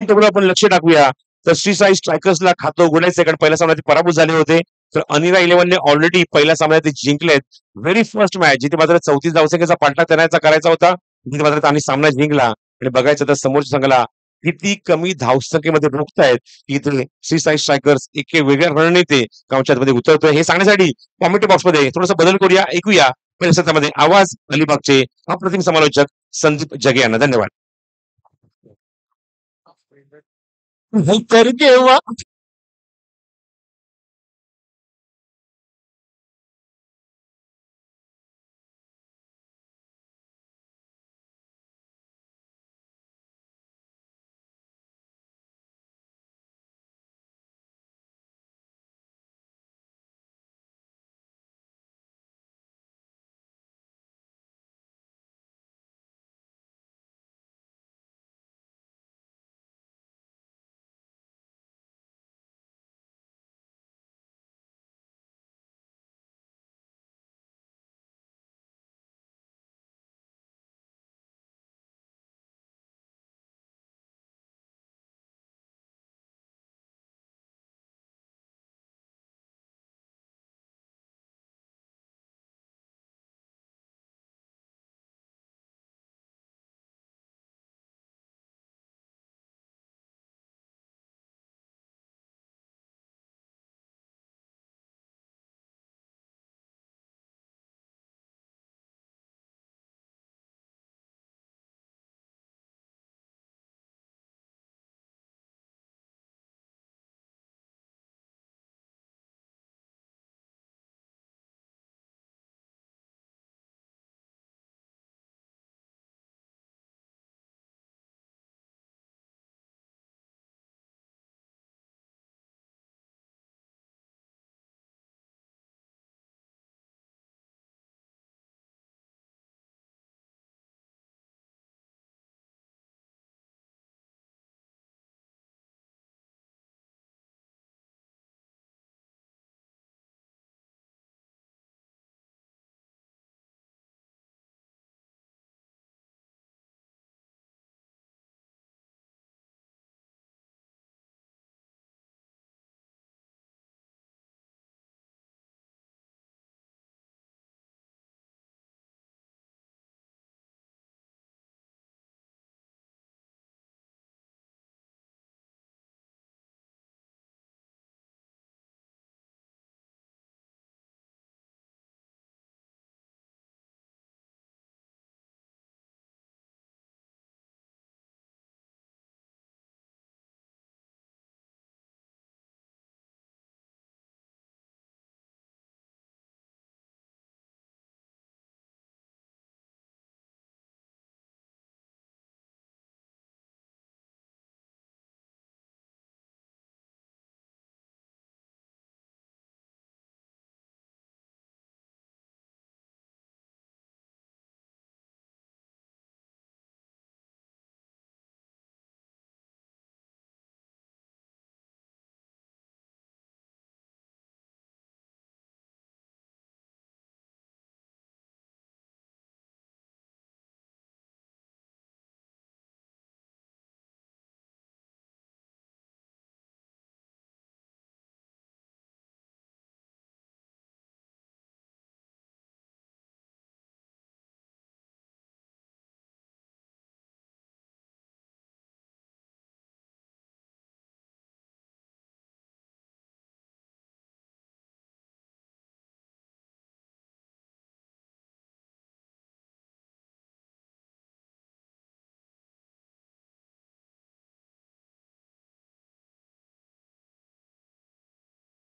त्याच्याकडे आपण लक्ष टाकूया. तर श्री साई स्ट्रायकर्सला खातो उघडायचंय, कारण पहिल्या सामन्यात ते पराभूत झाले होते. तर अनिरा 11ने ऑलरेडी पहिल्या सामन्यात ते जिंकलेत. व्हेरी फर्स्ट मॅच जिथे मात्र 34 धावसंख्येचा पाठलाग त्यांना करायचा होता, तिथे मात्र त्यांनी सामना जिंकला. आणि बघायचं तर समोरच्या संघाला किती कमी धावसंख्येमध्ये रोखतायत, की इथे श्री साई स्ट्रायकर्स एक वेगळ्या रणनीती कामच्यामध्ये उतरतोय. हे सांगण्यासाठी कॉमेंट्री बॉक्समध्ये थोडासा बदल करूया, ऐकूया पहिल्या सत्रामध्ये आवाज अलिबागचे अप्रतिम समालोचक संदीप जगे यांना. धन्यवाद. करके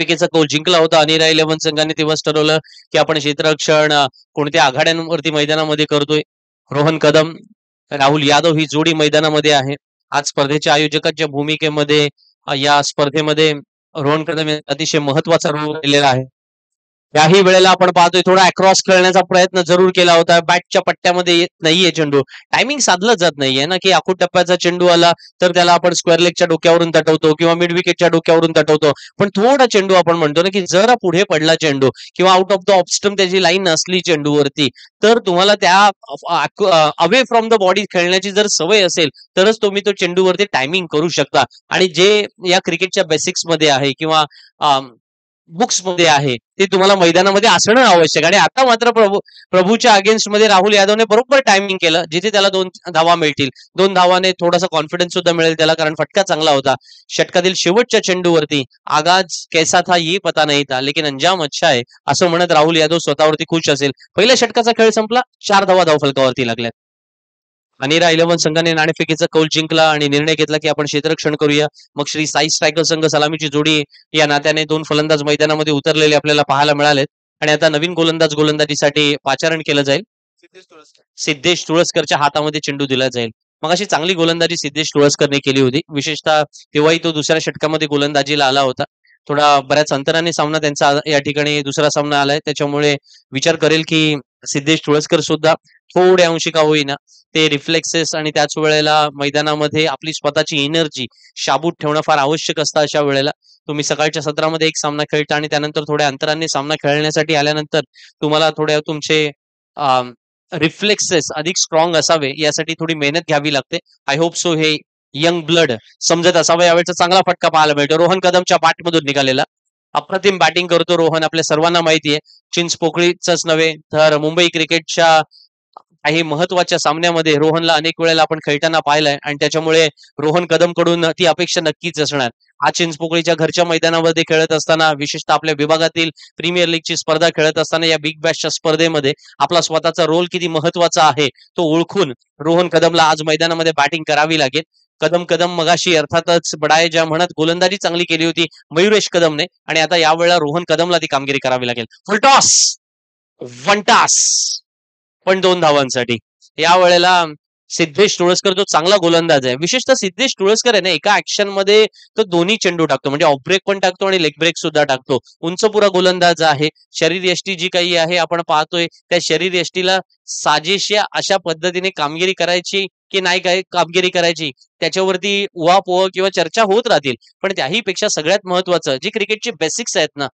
पैकीचा गोल जिंकला होता. अनिरा 11 संघाने तेव्हाच ठरवलं की आपण क्षेत्ररक्षण कोणत्या आघाड्यांवरती मैदानामध्ये करतोय. रोहन कदम, राहुल यादव ही जोडी मैदानामध्ये आहे. आज स्पर्धेच्या आयोजकांच्या भूमिकेमध्ये या स्पर्धेमध्ये रोहन कदम अतिशय महत्वाचा रोल केलेला आहे. त्याही वेळेला आपण पाहतोय थोडा अक्रॉस खेळण्याचा प्रयत्न जरूर केला होता. बॅटच्या पट्ट्यामध्ये येत नाहीये चेंडू. टायमिंग साधलं जात नाहीये ना, की आखूड टप्प्याचा चेंडू आला तर त्याला आपण स्क्वेअर लेगच्या डोक्यावरून तटवतो किंवा मिड विकेटच्या डोक्यावरून तटवतो. पण थोडा चेंडू आपण म्हणतो ना, की जरा पुढे पडला चेंडू किंवा out of the off stump त्याची लाईन नसली चेंडूवरती, तर तुम्हाला त्या अवे फ्रॉम द बॉडी खेळण्याची जर सवय असेल, तरच तुम्ही तो चेंडूवरती टायमिंग करू शकता. आणि जे या क्रिकेटच्या बेसिक्समध्ये आहे किंवा बुक्समध्ये आहे, ते तुम्हाला मैदानामध्ये असणं आवश्यक. आणि आता मात्र प्रभूच्या अगेन्स्टमध्ये राहुल यादवने बरोबर टायमिंग केलं, जिथे त्याला 2 धावा मिळतील. 2 धावाने थोडासा कॉन्फिडन्स सुद्धा मिळेल त्याला, कारण फटका चांगला होता. षटकातील शेवटच्या चेंडूवरती आगाज कैसा था ये पता नहीं था, लेकिन अंजाम अच्छा है, असं म्हणत राहुल यादव स्वतःवरती खुश असेल. पहिल्या षटकाचा खेळ संपला, 4 धावा धावफलकावरती लागल्यात. अनेरा 11 संघाने नाणेफेकीचा कौल जिंकला आणि निर्णय घेतला की आपण क्षेत्ररक्षण करूया. मग श्री साई स्ट्रायकर संघ सलामीची जोडी या नात्याने 2 फलंदाज मैदानामध्ये उतरलेले आपल्याला पाहायला मिळालेत. आणि आता नवीन गोलंदाज गोलंदाजीसाठी पाचारण केलं जाईल. सिद्धेश तुळसकरच्या हातामध्ये चेंडू दिला जाईल. मग अशी चांगली गोलंदाजी सिद्धेश तुळसकरने केली होती. विशेषतः तेव्हाही तो दुसऱ्या षटकामध्ये गोलंदाजीला आला होता. थोडा बऱ्याच अंतराने सामना त्यांचा या ठिकाणी दुसरा सामना आलाय. त्याच्यामुळे विचार करेल की सिद्धेश तुळसकर सुद्धा थोड्या अंशी का होईना ते रिफ्लेक्सेस आणि त्याच वेळेला मैदानामध्ये आपली स्वतःची एनर्जी शाबूत ठेवणं फार आवश्यक असतं. अशा वेळेला तुम्ही सकाळच्या सत्रामध्ये एक सामना खेळता आणि त्यानंतर थोड्या अंतराने सामना खेळण्यासाठी आल्यानंतर तुम्हाला थोड्या तुमचे रिफ्लेक्सेस अधिक स्ट्रॉंग असावे यासाठी थोडी मेहनत घ्यावी लागते. आय होप सो हे यंग ब्लड समजत असावं. यावेळेचा चांगला फटका पाहायला मिळतो रोहन कदमच्या बॅटमधून निघालेला. अप्रतिम बॅटिंग करतो रोहन, आपल्या सर्वांना माहिती आहे. चिंचपोकळीच नव्हे तर मुंबई क्रिकेटच्या काही महत्वाच्या सामन्यामध्ये रोहनला अनेक वेळेला आपण खेळताना पाहिलंय आणि त्याच्यामुळे रोहन कदम कडून ती अपेक्षा नक्कीच असणार. आज चिंचपोकळीच्या घरच्या मैदानामध्ये खेळत असताना, विशेषतः आपल्या विभागातील प्रीमियर लीगची स्पर्धा खेळत असताना, या बिग बॅशच्या स्पर्धेमध्ये आपला स्वतःचा रोल किती महत्वाचा आहे तो ओळखून रोहन कदमला आज मैदानामध्ये बॅटिंग करावी लागेल. कदम कदम मगाशी अर्थातच बडाय ज्या म्हणत गोलंदाजी चांगली केली होती मयुरेश कदमने, आणि आता यावेळेला रोहन कदमला ती कामगिरी करावी लागेल. फुलटॉस, वन टास, पण 2 धावांसाठी. या वेळेला सिद्धेश तुळसकर जो चांगला गोलंदाज आहे, विशेषतः सिद्धेश तुळसकर आहे ना, एका ऍक्शन मध्ये तो दोन्ही चेंडू टाकतो, म्हणजे ऑफ ब्रेक पण टाकतो आणि लेग ब्रेक सुद्धा टाकतो. उंचपुरा गोलंदाज आहे. शरीर यष्टी जी काही आहे आपण पाहतोय, त्या शरीर यष्टीला साजेशा अशा पद्धतीने कामगिरी करायची की नाही काय कामगिरी करायची त्याच्यावरती उहापोह किंवा चर्चा होत राहतील. पण त्याही पेक्षा सगळ्यात महत्वाचं जे क्रिकेटचे बेसिक्स आहेत ना,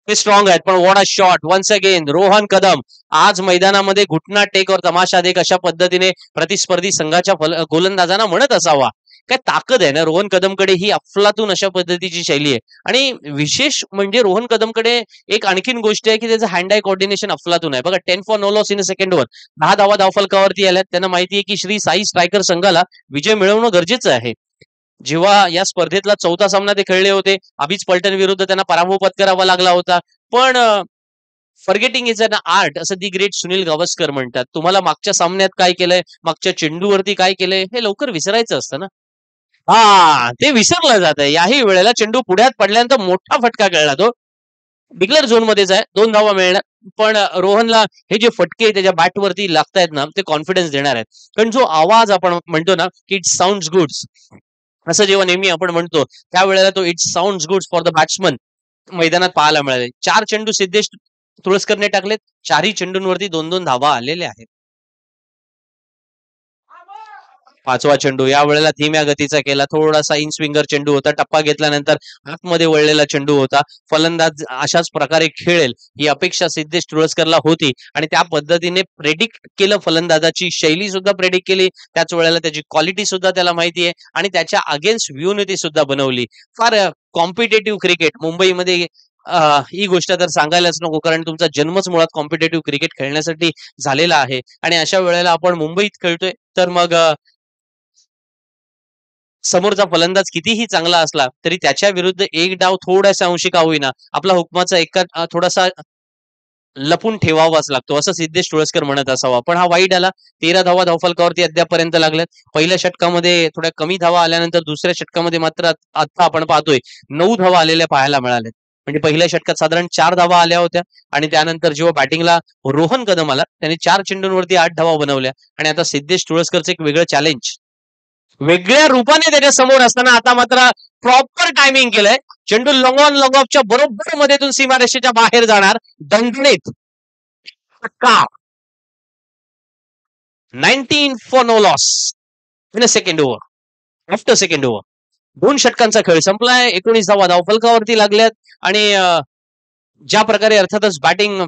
ते स्ट्रॉंग आहेत. पण what a shot once again Rohan Kadam आज मैदानामध्ये घुटना टेक और तमाशा देख अशा पद्धतीने प्रतिस्पर्धी संघाच्या गोलंदाजांना म्हणत असावा. काय ताकद आहे ना रोहन कदमकडे, ही अफलातून अशा पद्धतीची शैली आहे. आणि विशेष म्हणजे रोहन कदमकडे एक आणखीन गोष्ट आहे की त्याचं हँड आय कोऑर्डिनेशन अफलातून आहे. बघा 10 for no loss in a सेकंडवर 10 धावा धावफलकावरती आल्यात. त्यांना माहिती आहे की श्री साई स्ट्रायकर संघाला विजय मिळवणं गरजेचं आहे. जेव्हा या स्पर्धेतला 4था सामना ते खेळले होते, अभिज पलटन विरुद्ध त्यांना पराभव पत्करावा लागला होता. पण फॉरगेटिंग इज अन आर्ट असं दी ग्रेट सुनील गावस्कर म्हणतात. तुम्हाला मागच्या सामन्यात काय केलंय, मागच्या चेंडूवरती काय केलंय, हे लवकर विसरायचं असतं ना. ते विसरलं जातं. याही वेळेला चेंडू पुढ्यात पडल्यानंतर मोठा फटका खेळला तो. बिगलर झोन मध्येच आहे, 2 धावा मिळणार. पण रोहनला हे जे फटके त्याच्या बॅटवरती लागतायत ना, ते कॉन्फिडन्स देणार आहेत. कारण जो आवाज आपण म्हणतो ना की इट साऊंड्स गुड्स, असं जेव्हा नेहमी आपण म्हणतो त्यावेळेला तो it sounds goods for the batsman मैदानात पाहायला मिळाले. 4 चेंडू सिद्धेश तुळसकरने टाकलेत. 4ही चेंडूंवरती 2-2 धावा आलेल्या आहेत. 5वा चेंडू या वेळेला धीम्या गतीचा केला. थोडासा इन स्विंगर चेंडू होता. टप्पा घेतल्यानंतर आतमध्ये वळलेला चेंडू होता. फलंदाज अशाच प्रकारे खेळेल ही अपेक्षा सिद्धेश तुळसकरला होती आणि त्या पद्धतीने प्रेडिक्ट केलं. फलंदाजाची शैली सुद्धा प्रेडिक्ट केली. त्याच वेळेला त्याची क्वालिटी सुद्धा त्याला माहिती आहे आणि त्याच्या अगेन्स्ट व्ह्यूनिटी सुद्धा बनवली. फार कॉम्पिटेटिव्ह क्रिकेट मुंबईमध्ये ही गोष्ट तर सांगायलाच नको, कारण तुमचा जन्मच मुळात कॉम्पिटेटिव्ह क्रिकेट खेळण्यासाठी झालेला आहे. आणि अशा वेळेला आपण मुंबईत खेळतोय तर मग समोरचा फलंदाज कितीही चांगला असला तरी त्याच्या विरुद्ध एक डाव थोड्याशा अंशी का होईना आपला हुकमाचा एका थोडासा लपून ठेवावाच लागतो, असं सिद्धेश तुळसकर म्हणत असावा. पण हा वाईट आला. 13 धावा धावफलकावरती अद्यापर्यंत लागल्यात. पहिल्या षटकामध्ये थोड्या कमी धावा आल्यानंतर दुसऱ्या षटकामध्ये मात्र आता आपण पाहतोय 9 धावा आलेल्या पाहायला मिळाल्यात. म्हणजे पहिल्या षटकात साधारण 4 धावा आल्या होत्या आणि त्यानंतर जेव्हा बॅटिंगला रोहन कदम आला त्याने 4 चेंडूंवरती 8 धावा बनवल्या. आणि आता सिद्धेश तुळसकरचं एक वेगळं चॅलेंज वेगळ्या रूपाने त्याच्या समोर असताना आता मात्र प्रॉपर टायमिंग केलंय. चेंडू लॉंग ऑन लॉंग ऑफच्या बरोबर मध्येतून सीमारेषेच्या बाहेर जाणार. दणदणीत का 19 for no loss in a second over after second over. 2 षटकांचा खेळ संपलाय. 19 धावा फलकावरती लागल्यात आणि ज्या प्रकारे अर्थातच बॅटिंग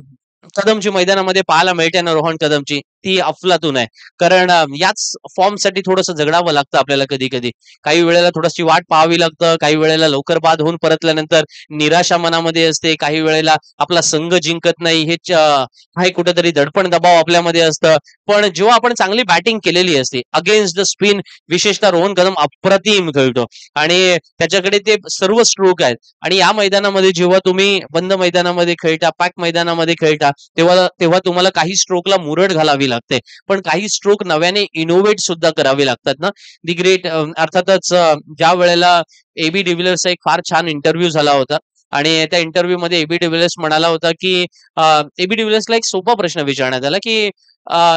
कदमची मैदानामध्ये पाहायला मिळते ना रोहन कदमची, ती अफलातून आहे. कारण याच फॉर्म साठी थोडंसं झगडावं लागतं आपल्याला कधी कधी. काही वेळेला थोडीशी वाट पाहावी लागतं, काही वेळेला लवकर बाद होऊन परतल्यानंतर निराशा मनामध्ये असते, काही वेळेला आपला संघ जिंकत नाही हे काही कुठेतरी दडपण दबाव आपल्यामध्ये असतं. पण जेव्हा आपण चांगली बॅटिंग केलेली असते अगेन्स्ट द स्पिन, विशेषतः रोहन कदम अप्रतिम खेळतो आणि त्याच्याकडे ते सर्व स्ट्रोक आहेत. आणि या मैदानामध्ये जेव्हा तुम्ही बंद मैदानामध्ये खेळता, पॅक मैदानामध्ये खेळता, तेव्हा तेव्हा तुम्हाला काही स्ट्रोकला मुरड घालावी लागते, पण काही स्ट्रोक नव्याने इनोव्हेट सुद्धा करावे लागतात ना. दी ग्रेट अर्थातच ज्या वेळेला एबी डिव्हिलियर्सचा एक फार छान इंटरव्ह्यू झाला होता आणि त्या इंटरव्ह्यू मध्ये एबी डिव्हिलियर्स म्हणाला होता की एबी डिव्हिलियर्सला एक सोपा प्रश्न विचारण्यात आला की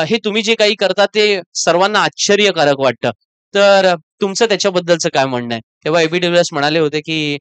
हे तुम्ही जे काही करता ते सर्वांना आश्चर्यकारक वाटतं, तर तुमचं त्याच्याबद्दलचं काय म्हणणं आहे. तेव्हा एबी डिव्हिलियर्स म्हणाले होते की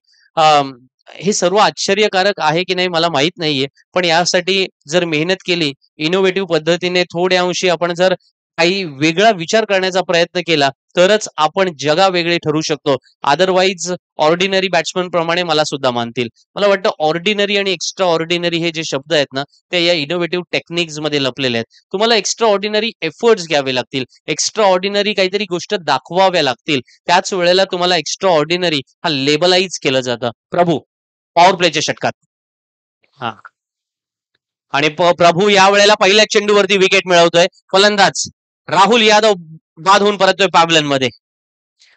हे सर्व आश्चर्यकारक आहे की नाही मला माहित नाहीये, पण यासाठी जर मेहनत केली, इनोव्हेटिव्ह पद्धतीने थोड्या अंशी आपण जर काही वेगळा विचार करण्याचा प्रयत्न केला, तरच आपण जगावेगळे ठरू शकतो. अदरवाईज ऑर्डिनरी बॅट्समन प्रमाणे मला सुद्धा मानतील. मला वाटतं ऑर्डिनरी आणि एक्स्ट्रा ऑर्डिनरी हे जे शब्द आहेत ना, ते या इनोव्हेटिव्ह टेक्निक्स मध्ये लपलेले आहेत. तुम्हाला एक्स्ट्रा ऑर्डिनरी एफर्ट्स घ्यावे लागतील, एक्स्ट्रा ऑर्डिनरी काहीतरी गोष्ट दाखवाव्या लागतील. त्याच वेळेला तुम्हाला एक्स्ट्रा ऑर्डिनरी हा लेबलाइज केलं जातं. प्रभू पॉवर प्लेच्या षटकात. हा आणि प्रभू या वेळेला पहिल्या चेंडूवरती विकेट मिळवतोय. फलंदाज राहुल यादव बाद होऊन परततोय पॅबलन मध्ये.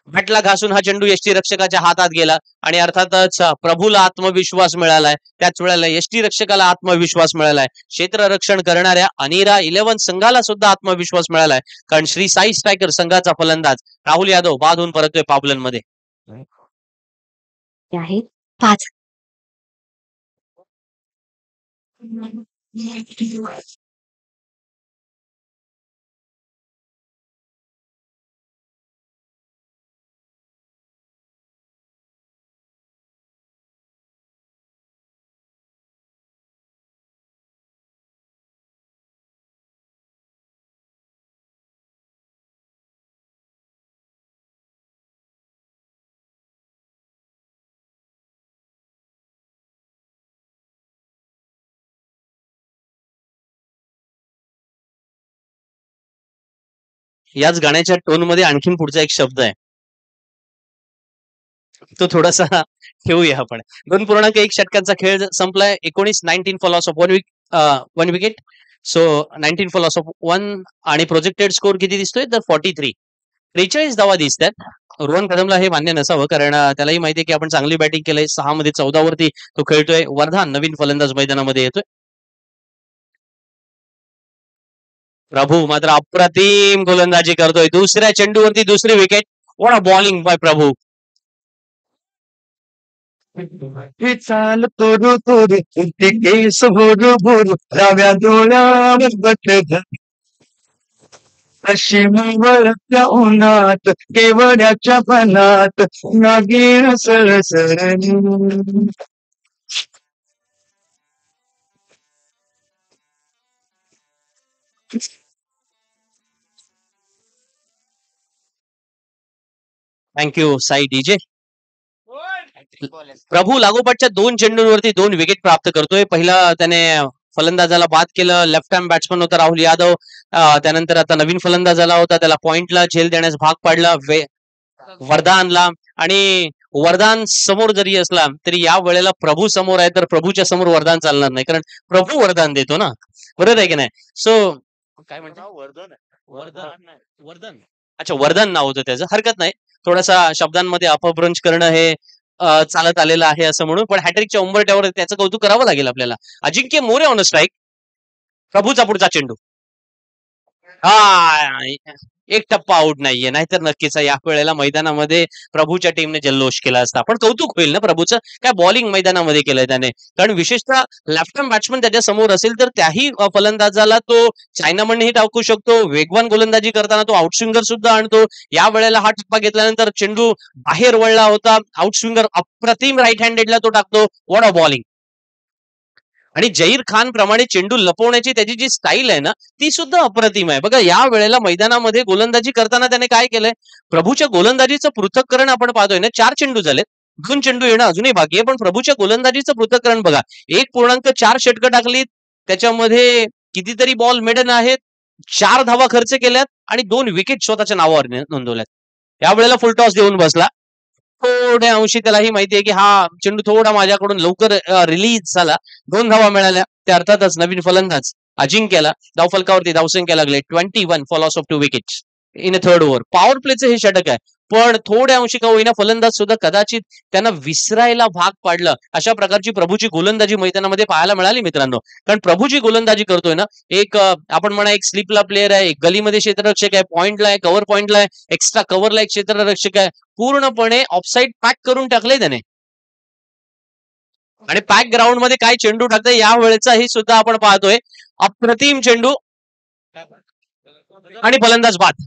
बॅटला घासून हा चेंडू यष्टी रक्षकाच्या हातात गेला आणि अर्थातच प्रभूला आत्मविश्वास मिळालाय. त्याच वेळेला यष्टी रक्षकाला आत्मविश्वास मिळालाय. क्षेत्ररक्षण करणाऱ्या अनिरा 11 संघाला सुद्धा आत्मविश्वास मिळालाय, कारण श्री साई स्ट्रायकर संघाचा फलंदाज राहुल यादव बाद होऊन परततोय पॅबलन मध्ये. आहे 5. याच गाण्याच्या टोन मध्ये आणखीन पुढचा एक शब्द आहे, तो थोडासा ठेवूया आपण. 2.1 षटकांचा खेळ संपलाय. 19 for loss of 1 wicket. So 19 for loss of 1 आणि प्रोजेक्टेड स्कोर किती दिसतोय तर 43. 43 धावा दिसतात. रोहन कदमला हे मान्य नसावं, कारण त्यालाही माहितीये की आपण चांगली बॅटिंग केलंय. 6 मध्ये 14 वरती तो खेळतोय. वर्धान नवीन फलंदाज मैदानामध्ये येतोय. प्रभू मात्र अप्रतिम गोलंदाजी करतोय. दुसऱ्या चेंडूवरती दुसरी wicket. What a bowling by Prabhu. हे चाल तोरू तोरू ते केस भोरू भोरू डाव्या डोळ्यावर बटध अशी मुंबळच्या उन्हात केवड्याच्या पणात नागिण सरसरणी. Thank you Sai DJ. प्रभू लागोपाठच्या 2 चेंडूंवरती 2 विकेट प्राप्त करतोय. पहिला त्याने फलंदाजाला बाद केलं. लेफ्ट हँड बॅट्समन होता राहुल यादव. त्यानंतर आता नवीन फलंदाज आला होता, त्याला पॉइंटला झेल देण्यास भाग पाडला वरदानला. आणि वरदान समोर जरी असला तरी या वेळेला प्रभू समोर आहे, तर प्रभूच्या समोर वरदान चालणार नाही, कारण प्रभू वरदान देतो ना, बरोबर आहे की नाही. सो काय म्हणतो वर्धन. अच्छा, वर्धन नाव होतं त्याचं. हरकत नाही, थोडासा शब्दांमध्ये अपभ्रंश करणं हे चालत आलेलं आहे असं म्हणून. पण हॅट्रिकच्या उंबरट्यावर त्याचं कौतुक करावं लागेल आपल्याला. अजिंक्य मोरे ऑन स्ट्राईक. प्रभूचा पुढचा चेंडू. हा एक टप्पा आउट नाहीये, नाहीतर नक्कीच या वेळेला मैदानामध्ये प्रभूच्या टीमने जल्लोष केला असता. पण कौतुक होईल ना प्रभूचं, काय बॉलिंग मैदानामध्ये केलंय त्याने. कारण विशेषतः लेफ्ट हँड बॅट्समन त्याच्या समोर असेल तर त्याही फलंदाजाला तो चायनामनही टाकू शकतो. वेगवान गोलंदाजी करताना तो आउटस्विंगर सुद्धा आणतो. या वेळेला हा टप्पा घेतल्यानंतर चेंडू बाहेर वळला होता. आउटस्विंगर अप्रतिम राईट हँडेडला तो टाकतो. What a bowling. आणि जहीर खान प्रमाणे चेंडू लपवण्याची त्याची जी स्टाईल आहे ना ती सुद्धा अप्रतिम आहे. बघा या वेळेला मैदानामध्ये गोलंदाजी करताना त्याने काय केलंय, प्रभूच्या गोलंदाजीचं पृथक्करण आपण पाहतोय ना. 4 चेंडू झालेत, 2 चेंडू येणं अजूनही बाकी आहे, पण प्रभूच्या गोलंदाजीचं पृथक्करण बघा. 1.4 षटकं टाकलीत, त्याच्यामध्ये कितीतरी बॉल मेडन आहेत, 4 धावा खर्च केल्यात आणि 2 विकेट स्वतःच्या नावावर नोंदवल्यात. या वेळेला फुल टॉस देऊन बसला. थोड्या अंशी त्यालाही माहितीये की हा चेंडू थोडा माझ्याकडून लवकर रिलीज झाला. 2 धावा मिळाल्या. त्या अर्थातच नवीन फलंदाज अजिंक्यला धावफलकावरती धावसंख्या लागले 21 for loss of 2 wickets in a third over. Power प्लेचं हे षटक आहे, पण थोड्या अंशी का होईना फलंदाज सुद्धा कदाचित त्यांना विसरायला भाग पाडलं. अशा प्रकारची प्रभूची गोलंदाजी मैदानामध्ये पाहायला मिळाली मित्रांनो. कारण प्रभूची गोलंदाजी करतोय ना, एक आपण म्हणा एक स्लिपला प्लेअर आहे, एक गलीमध्ये क्षेत्ररक्षक आहे, पॉइंटला आहे, कव्हर पॉइंटला आहे, एक्स्ट्रा कव्हरला एक क्षेत्ररक्षक आहे. पूर्णपणे ऑफसाईड पॅक करून टाकले त्याने. आणि पॅक ग्राउंड मध्ये काय चेंडू टाकतोय या वेळेचाही सुद्धा आपण पाहतोय. अप्रतिम चेंडू आणि फलंदाज बाद.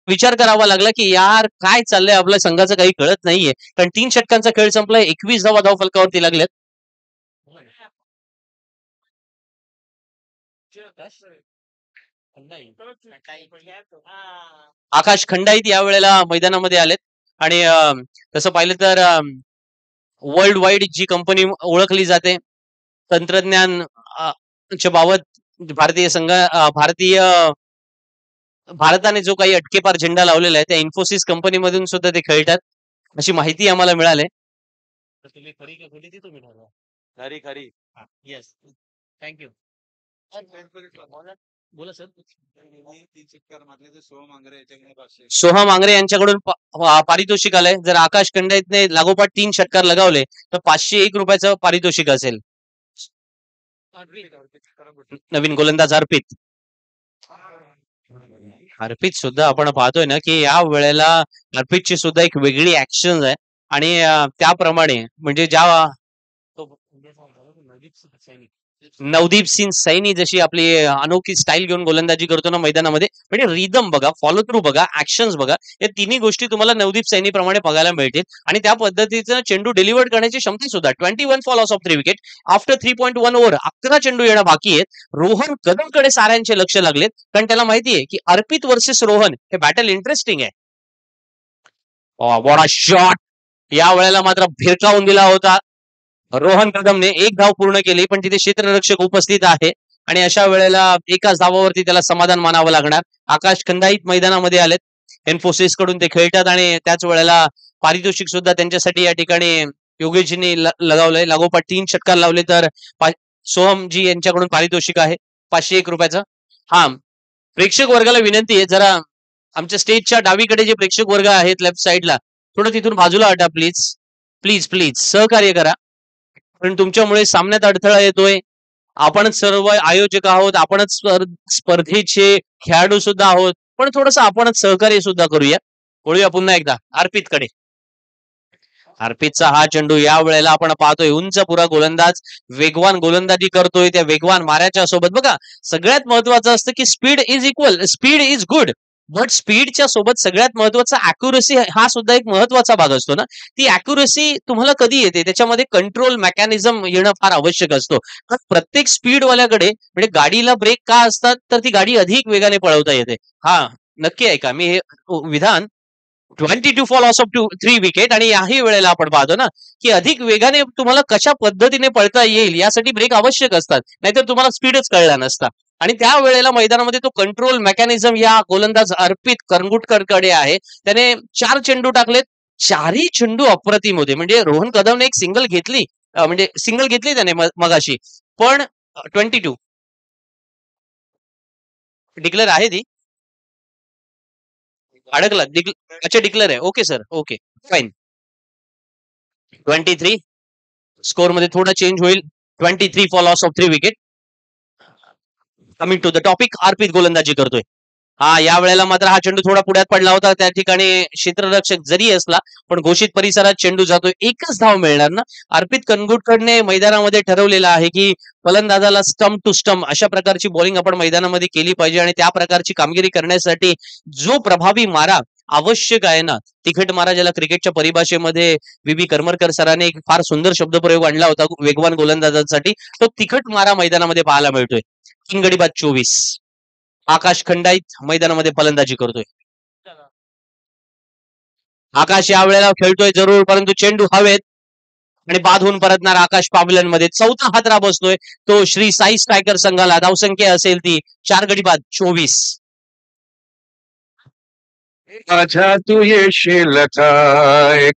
विचार करावा लागला की यार काय चाललंय आपल्या संघाचं काही कळत नाहीये. कारण 3 षटकांचा खेळ संपलाय, 21 धावा धावफलकावरती लागल्यात. आकाश खंडाईत या वेळेला मैदानामध्ये आलेत. आणि तसं पाहिलं तर वर्ल्ड वाईड जी कंपनी ओळखली जाते तंत्रज्ञान च्या बाबत भारताने जो काही अटकेपार झेंडा लावलेला आहे त्या इन्फोसिस कंपनीमधून सुद्धा ते खेळतात अशी माहिती आम्हाला मिळाली. खरी खरी येस थँक्यू. बोला सर. सोहम आंग्रे यांच्याकडून पारितोषिक आलंय. जर आकाश खंडाईतने लागोपाठ 3 षटकार लगावले तर 501 रुपयाचं पारितोषिक असेल. नवीन गोलंदाज अर्पित सुद्धा आपण पाहतोय ना की या वेळेला अर्पितची सुद्धा एक वेगळी ऍक्शन आहे. आणि त्याप्रमाणे म्हणजे ज्या नवदीप सिंग सैनी जशी आपली अनोखी स्टाईल घेऊन गोलंदाजी करतो ना मैदानामध्ये, म्हणजे रिदम बघा, फॉलो थ्रू बघा, ऍक्शन्स बघा, या तिन्ही गोष्टी तुम्हाला नवदीप सैनी प्रमाणे बघायला मिळतील. आणि त्या पद्धतीचं चेंडू डिलिव्हर करण्याची क्षमता सुद्धा 21 for loss of 3 wicket after 3.1 over. 11 चेंडू येणं बाकी आहेत. रोहन कदमकडे साऱ्यांचे लक्ष लागलेत, कारण त्याला माहितीये की अर्पित वर्सेस रोहन हे बॅटल इंटरेस्टिंग आहे. What a shot. या वेळेला मात्र भिरकावून दिला होता. रोहन कदमने 1 धाव पूर्ण केली, पण तिथे क्षेत्ररक्षक उपस्थित आहे आणि अशा वेळेला एकाच धावावरती त्याला समाधान मानावं लागणार. आकाश खंडाईत मैदानामध्ये आलेत. इन्फोसिस कडून ते खेळतात आणि त्याच वेळेला पारितोषिक सुद्धा त्यांच्यासाठी या ठिकाणी योगेशजींनी लगावलंय. लागोपाठ 3 षटकार लावले तर सोहमजी यांच्याकडून पारितोषिक आहे 501 रुपयाचं. हा प्रेक्षक वर्गाला विनंती आहे, जरा आमच्या स्टेजच्या डावीकडे जे प्रेक्षक वर्ग आहेत लेफ्ट साईडला थोडं तिथून बाजूला हटा प्लीज प्लीज प्लीज. सहकार्य करा, कारण तुमच्यामुळे सामन्यात अडथळा येतोय. आपणच सर्व आयोजक आहोत, आपणच स्पर्धेचे खेळाडू सुद्धा आहोत, पण थोडस आपणच सहकार्य सुद्धा करूया. वळूया पुन्हा एकदा अर्पितकडे. अर्पितचा हा चेंडू या वेळेला आपण पाहतोय उंच पुरा गोलंदाज वेगवान गोलंदाजी करतोय. त्या वेगवान माऱ्याच्या सोबत बघा सगळ्यात महत्वाचं असतं की स्पीड इज गुड, बट स्पीडच्या सोबत सगळ्यात महत्वाचा अॅक्युरेसी हा सुद्धा एक महत्वाचा भाग असतो ना. ती अॅक्युरेसी तुम्हाला कधी येते, त्याच्यामध्ये कंट्रोल मेकॅनिझम येणं फार आवश्यक असतो. प्रत्येक स्पीडवाल्याकडे म्हणजे गाडीला ब्रेक का असतात, तर ती गाडी अधिक वेगाने पळवता येते. हा नक्की आहे का मी हे विधान 22 फॉर लॉस ऑफ 3 विकेट. आणि याही वेळेला आपण पाहतो ना की अधिक वेगाने तुम्हाला कशा पद्धतीने पळता येईल यासाठी ब्रेक आवश्यक असतात, नाहीतर तुम्हाला स्पीडच कळला नसता. आणि त्या वेळेला मैदानामध्ये तो कंट्रोल मेकॅनिझम या गोलंदाज अर्पित करंगुटकरकडे आहे. त्याने 4 चेंडू टाकलेत, 4ही चेंडू अप्रतिम होते. म्हणजे रोहन कदमने एक सिंगल घेतली म्हणजे सिंगल घेतली त्याने मगाशी, पण 22 डिक्लेअर आहे ती, अडकला. अच्छा डिक्लेअर आहे. Okay sir, okay fine. 23 score मध्ये थोडा चेंज होईल. 23 for loss of 3 wicket. Coming to the topic, Arpit गोलंदाजी करतोय. हा या वेळेला मात्र हा चेंडू थोडा पुढ्यात पडला होता. त्या ठिकाणी क्षेत्ररक्षक जरी असला पण घोषित परिसरात चेंडू जातोय. एकच धाव मिळणार ना. अर्पित कनगुटकडने मैदानामध्ये ठरवलेलं आहे की फलंदाजाला स्टंप टू स्टंप अशा प्रकारची बॉलिंग आपण मैदानामध्ये केली पाहिजे आणि त्या प्रकारची कामगिरी करण्यासाठी जो प्रभावी मारा आवश्यक आहे ना, तिखट मारा, ज्याला क्रिकेटच्या परिभाषेमध्ये बी करमरकर सरांनी एक फार सुंदर शब्दप्रयोग आणला होता वेगवान गोलंदाजांसाठी, तो तिखट मारा मैदानामध्ये पाहायला मिळतोय. 3 गडी बाद 24. आकाश खंडाईत मैदानामध्ये फलंदाजी करतोय. आकाश या वेळेला खेळतोय जरूर, परंतु चेंडू हवेत आणि बाद होऊन परतणार आकाश पावलांमध्ये. चौथा हातरा बसतोय तो श्री साई स्ट्रायकर संघाला. धावसंख्या असेल ती 4 गडी बाद 24. माझ्या तू येशील काय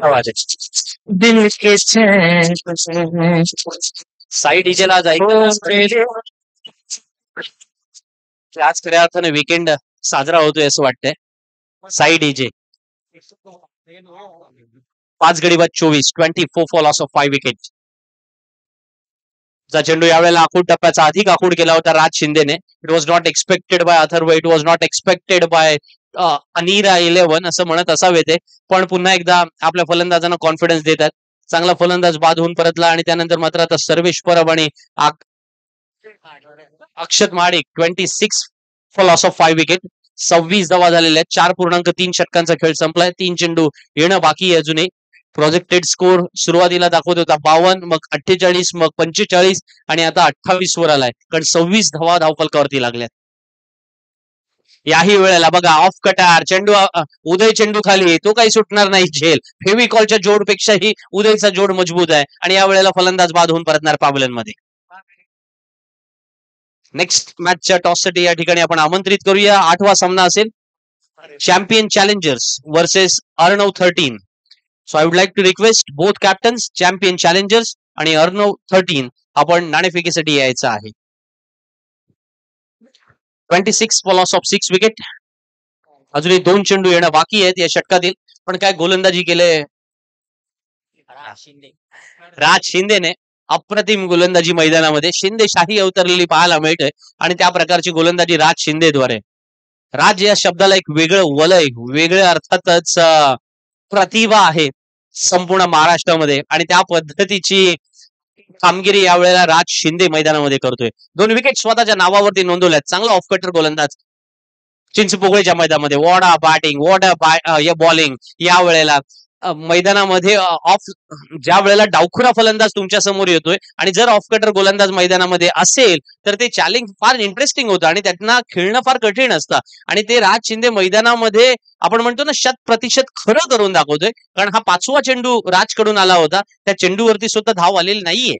आवाज आहे. दिल के चैन साई डीजेला आज ऐकलं आज खऱ्या अर्थाने वीकेंड साजरा होतोय असं वाटतंय. साई डीजे 5 गडी बाद 24. 24 फॉर लॉस ऑफ 5 विकेट. चा चेंडू यावेळेला आखूड टप्प्याचा अधिक आखूड केला होता राज शिंदेने. It was not expected by Atharva, it was not expected by Anira 11 असं म्हणत असावे ते, पण पुन्हा एकदा आपल्या फलंदाजांना कॉन्फिडन्स देतात. चांगला फलंदाज बाद होऊन परतला आणि त्यानंतर मात्र आता सर्वेश परब आणि Akshat Mahadik 26 for loss of 5 wicket. 26 धावा झालेल्या आहेत. 4.3 षटकांचा खेळ संपलाय. 3 चेंडू येणं बाकी आहे अजूनही. प्रोजेक्टेड स्कोर सुरुवातीला दाखवत होता 52, मग 48, मग 45 आणि आता 28 वर आलाय, कारण 26 धावा धावफलकावरती लागल्यात. याही वेळेला बघा ऑफ कटार चेंडू, उदय चेंडू खाली, तो काही सुटणार नाही झेल. फेविकॉलच्या जोडपेक्षाही उदयचा जोड मजबूत आहे आणि या वेळेला फलंदाज बाद होऊन परतणार पावलांमध्ये. नेक्स्ट मॅचच्या टॉससाठी या ठिकाणी आपण आमंत्रित करूया. 8वा सामना असेल champion challengers versus Arnav 13. So I would like to request both captains, champion challengers आणि अर्णव 13, आपण नाणेफेकीसाठी यायचं आहे. 26 फॉर लॉस ऑफ 6 विकेट. अजूनही 2 चेंडू येणं बाकी आहेत या षटकातील, पण काय गोलंदाजी केले राज शिंदेने. अप्रतिम गोलंदाजी मैदानामध्ये शिंदेशाही अवतरलेली पाहायला मिळते आणि त्या प्रकारची गोलंदाजी राज शिंदेद्वारे. राज या शब्दाला एक वेगळं वलय, वेगळ्या अर्थातच प्रतिभा आहे संपूर्ण महाराष्ट्रामध्ये आणि त्या पद्धतीची कामगिरी यावेळेला राज शिंदे मैदानामध्ये करतोय. 2 विकेट स्वतःच्या नावावरती नोंदवल्यात. चांगला ऑफ कटर गोलंदाज चिंचपोकळीच्या मैदानामध्ये. What a batting, what a bowling या वेळेला मैदानामध्ये ऑफ ज्या वेळेला डावखुरा फलंदाज तुमच्या समोर येतोय आणि जर ऑफ कटर गोलंदाज मैदानामध्ये असेल तर ते चॅलेंज फार इंटरेस्टिंग होतं आणि त्यांना खेळणं फार कठीण असतं आणि ते राज शिंदे मैदानामध्ये आपण म्हणतो ना 100% खरं करून दाखवतोय. कारण हा 5वा चेंडू राजकडून आला होता. त्या चेंडूवरती सुद्धा धाव आलेली नाहीये.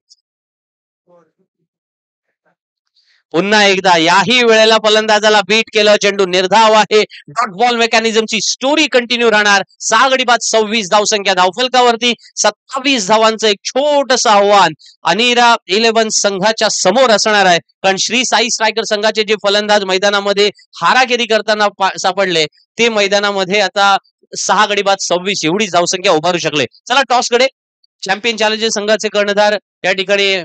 पुन्हा एकदा याही वेळेला फलंदाजाला बीट केलं. चेंडू निर्धाव आहे. डॉट बॉल मेकॅनिझमची स्टोरी कंटिन्यू राहणार. 6 गडी बाद 26 धावसंख्या. धावफलकावरती 27 धावांचं एक छोटंसं आव्हान अनिरा 11 संघाच्या समोर असणार आहे. कारण श्री साई स्ट्रायकर संघाचे जे फलंदाज मैदानामध्ये हारागिरी करताना सापडले ते मैदानामध्ये आता 6 गडी बाद 26 एवढीच धावसंख्या उभारू शकले. चला टॉसकडे. चॅम्पियन चॅलेंजर्स संघाचे कर्णधार या ठिकाणी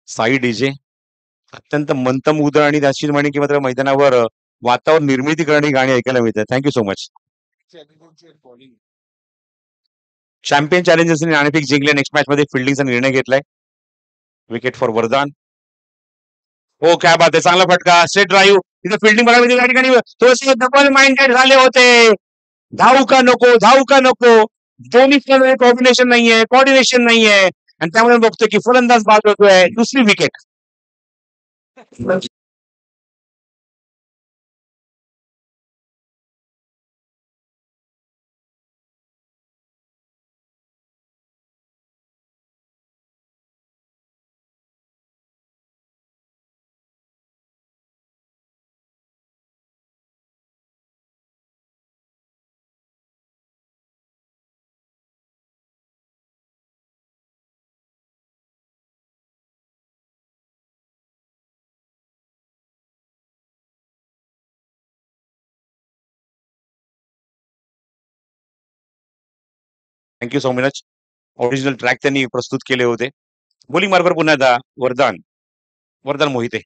साई डीजे अत्यंत मंत्रमुग्ध आणि अशी म्हणे की मात्र मैदानावर वातावरण निर्मिती करणारी गाणी ऐकायला मिळतात. Thank you so much. चॅम्पियन चॅलेंजर्सने नाणेफेक जिंकले. नेक्स्ट मॅच मध्ये फिल्डिंगचा निर्णय घेतलाय. विकेट फॉर वरदान. हो काय बात आहे, चांगला फटका, स्ट्रेट ड्राईव्ह. तिथे फिल्डिंग बघायला त्या ठिकाणी थोडेसे डबल माइंडेड झाले होते. धावू का नको, धावू का नको. दोन्ही कॉम्बिनेशन नाहीये, कोऑर्डिनेशन नाहीये आणि त्यामुळे बघतोय की फलंदाज बाद होतोय. दुसरी wicket. Thank you so much. Original track त्यांनी प्रस्तुत केले होते. बोलिंग मार्कर पुन्हा एकदा वरदान. वरदान मोहिते.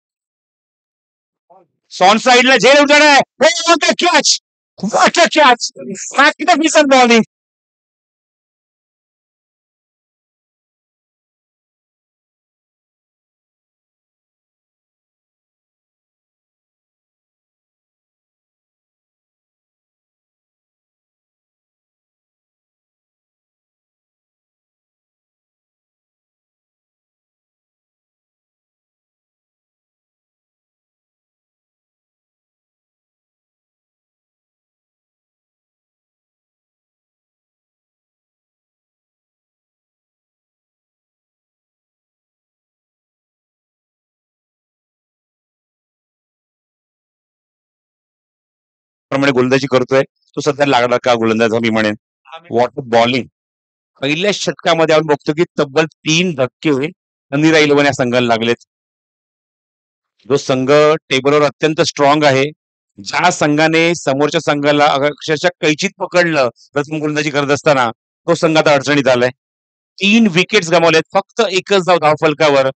सॉन साइडला झेल उठणार आहे. What a catch, what a catch. Magnificent bowling. प्रमाणे गोलंदाजी करतोय. तो सध्या लागला का गोलंदाज मी म्हणेन. What bowling. पहिल्या षटकामध्ये आपण बघतो की तब्बल 3 धक्के अंधेरा 11 या संघाला लागलेत. जो संघ टेबलवर अत्यंत स्ट्रॉंग आहे. ज्या संघाने समोरच्या संघाला अक्षरशः कैचीत पकडलं प्रथम गोलंदाजी करत असताना, तो संघ आता अडचणीत आलाय. 3 विकेट्स गमावलेत. फक्त एकच धाव फलकावर.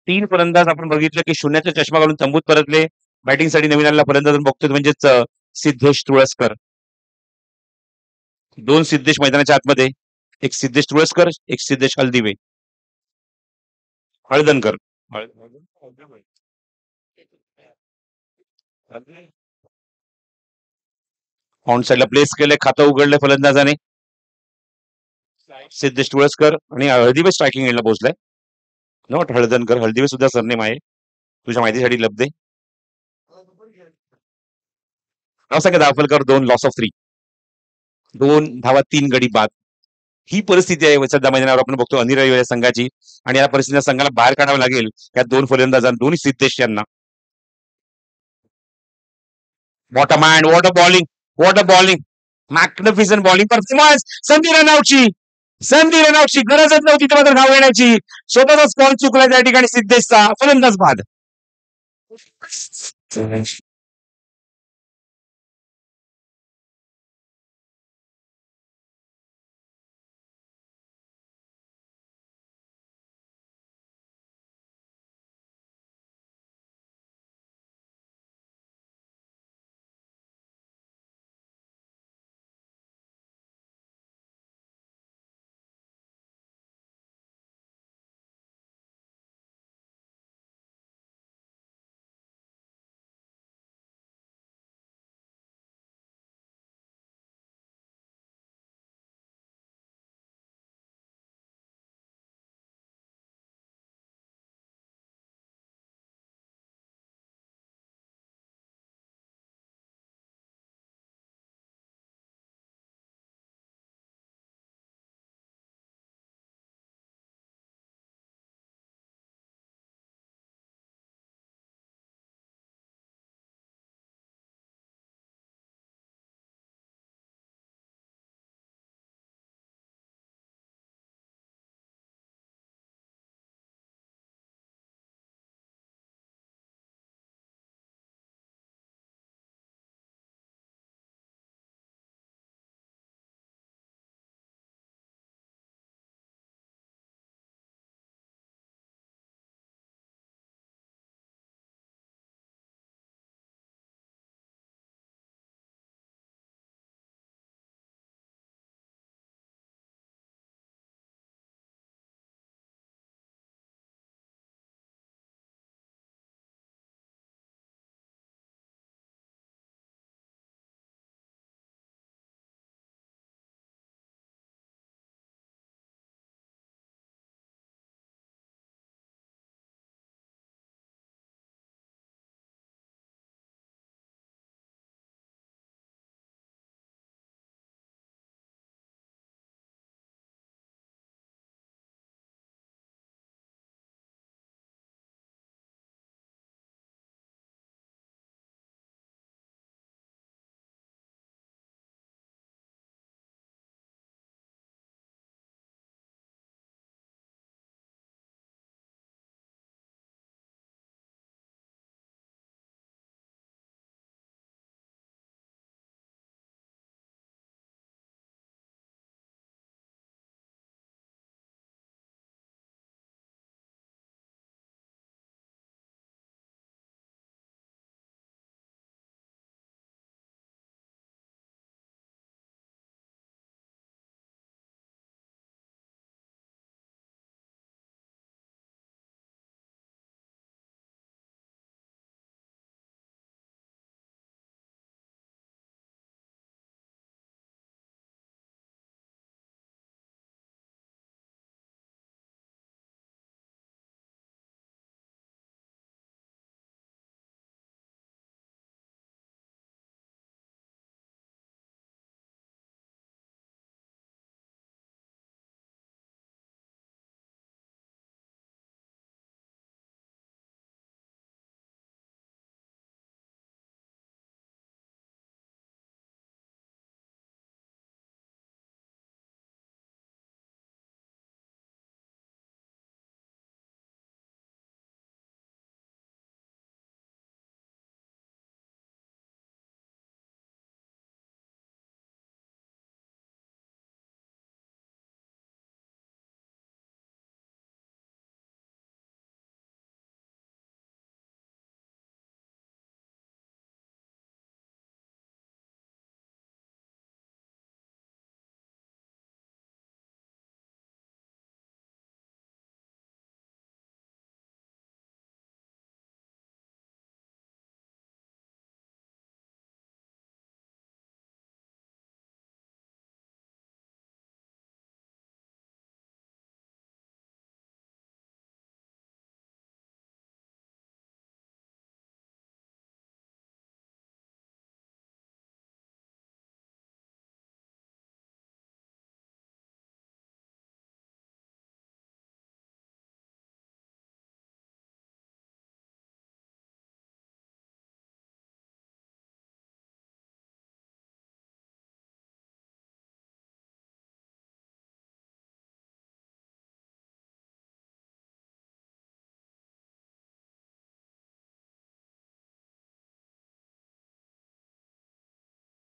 3 फलंदाज आपण बघितलं की शून्याचा चष्मा घालून तंबूत परतले. बॅटिंगसाठी नवीन आलेला फलंदाज बघतोय म्हणजेच सिद्धेश तुळसकर. 2 सिद्धेश मैदानाच्या आतमध्ये. एक सिद्धेश तुळसकर, एक सिद्धेश हलदिवे. हळदणकर. ऑन साईडला प्लेस केले, खातं उघडलंय फलंदाजाने. सिद्धेश तुळसकर आणि हळदिवे स्ट्रायकिंग एंडला पोहोचलाय. नॉट हळदणकर, हळदिवे सुद्धा सरनेम आहे. तुझ्या माहितीसाठी लब्धे. धावसंख्या दाखल 2 लॉस ऑफ 3. 2 धावा 3 गडी बाद. ही परिस्थिती आहे सध्या मैदानावर आपण बघतो अनिराई या संघाची आणि या परिस्थितीला संघाला बाहेर काढावं लागेल या 2 फलंदाजांना, दोन्ही सिद्धेश यांना. What a man, what a bowling, what a bowling. Magnificent bowling performance. संधी रनआउटची, संधी रनआउटची गरजच नव्हती तर मात्र धाव येण्याची. स्वतःचा स्कॉल चुकला त्या ठिकाणी सिद्धेशचा. फलंदाज बाद.